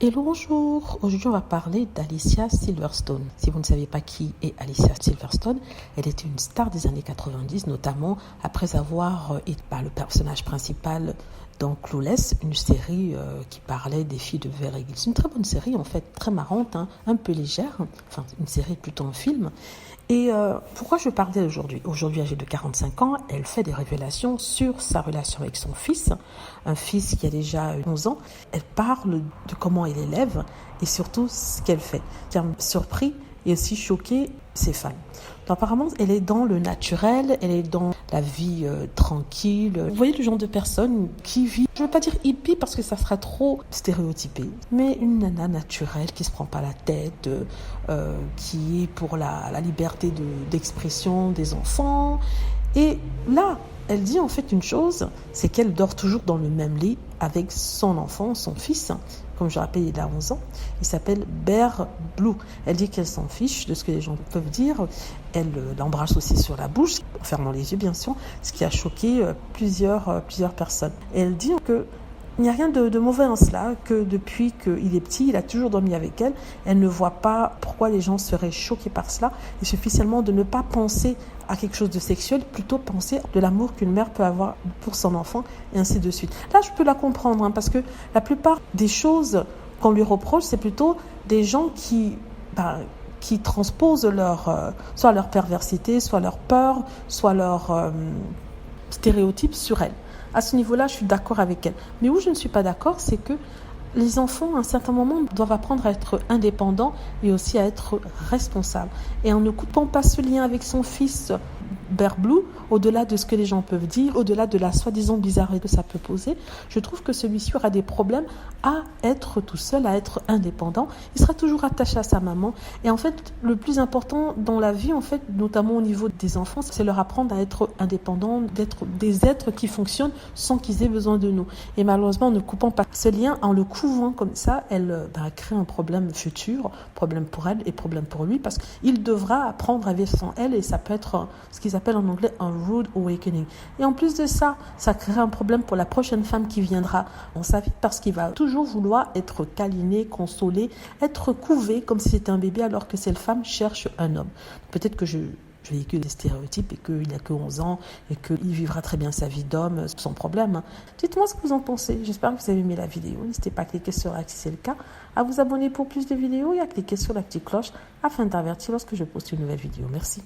Hello, bonjour. Aujourd'hui, on va parler d'Alicia Silverstone. Si vous ne savez pas qui est Alicia Silverstone, elle était une star des années 90, notamment après avoir été le personnage principal dans Clueless, une série qui parlait des filles de Beverly Hills. C'est une très bonne série, en fait, très marrante, un peu légère. Enfin, une série plutôt un film. Et pourquoi je parle d'elle aujourd'hui? Aujourd'hui, âgée de 45 ans, elle fait des révélations sur sa relation avec son fils, un fils qui a déjà 11 ans. Elle parle de comment elle élève et surtout ce qu'elle fait, qui a surpris et aussi choqué ses fans. Donc, apparemment, elle est dans le naturel, elle est dans la vie tranquille. Vous voyez le genre de personne qui vit, je ne veux pas dire hippie parce que ça sera trop stéréotypé, mais une nana naturelle qui ne se prend pas la tête, qui est pour la liberté d'expression des enfants. Et là, elle dit en fait une chose, c'est qu'elle dort toujours dans le même lit avec son enfant, son fils. Comme je rappelle, il a 11 ans. Il s'appelle Bear Blue. Elle dit qu'elle s'en fiche de ce que les gens peuvent dire. Elle l'embrasse aussi sur la bouche, en fermant les yeux bien sûr, ce qui a choqué plusieurs personnes. Et elle dit que il n'y a rien de mauvais en cela, que depuis qu'il est petit, il a toujours dormi avec elle. Elle ne voit pas pourquoi les gens seraient choqués par cela. Il suffit seulement de ne pas penser à quelque chose de sexuel, plutôt penser de l'amour qu'une mère peut avoir pour son enfant, et ainsi de suite. Là, je peux la comprendre, parce que la plupart des choses qu'on lui reproche, c'est plutôt des gens qui transposent soit leur perversité, soit leur peur, soit leur stéréotypes sur elle. À ce niveau-là, je suis d'accord avec elle. Mais où je ne suis pas d'accord, c'est que les enfants, à un certain moment, doivent apprendre à être indépendants et aussi à être responsables. Et en ne coupant pas ce lien avec son fils, Bear Blue, au-delà de ce que les gens peuvent dire, au-delà de la soi-disant bizarrerie que ça peut poser, je trouve que celui-ci aura des problèmes à être tout seul, à être indépendant. Il sera toujours attaché à sa maman. Et en fait, le plus important dans la vie, en fait, notamment au niveau des enfants, c'est leur apprendre à être indépendants, d'être des êtres qui fonctionnent sans qu'ils aient besoin de nous. Et malheureusement, en ne coupant pas ce lien, en le couvant comme ça, elle crée un problème futur, problème pour elle et problème pour lui, parce qu'il devra apprendre à vivre sans elle, et ça peut être ce qu'ils appellent en anglais un rude awakening. Et en plus de ça, ça crée un problème pour la prochaine femme qui viendra dans sa vie, parce qu'il va toujours vouloir être câliné, consolé, être couvé comme si c'était un bébé, alors que cette femme cherche un homme. Peut-être que je véhicule des stéréotypes et qu'il n'a que 11 ans et qu'il vivra très bien sa vie d'homme sans problème. Dites-moi ce que vous en pensez. J'espère que vous avez aimé la vidéo. N'hésitez pas à cliquer sur like si c'est le cas, à vous abonner pour plus de vidéos et à cliquer sur la petite cloche afin d'avertir lorsque je poste une nouvelle vidéo. Merci.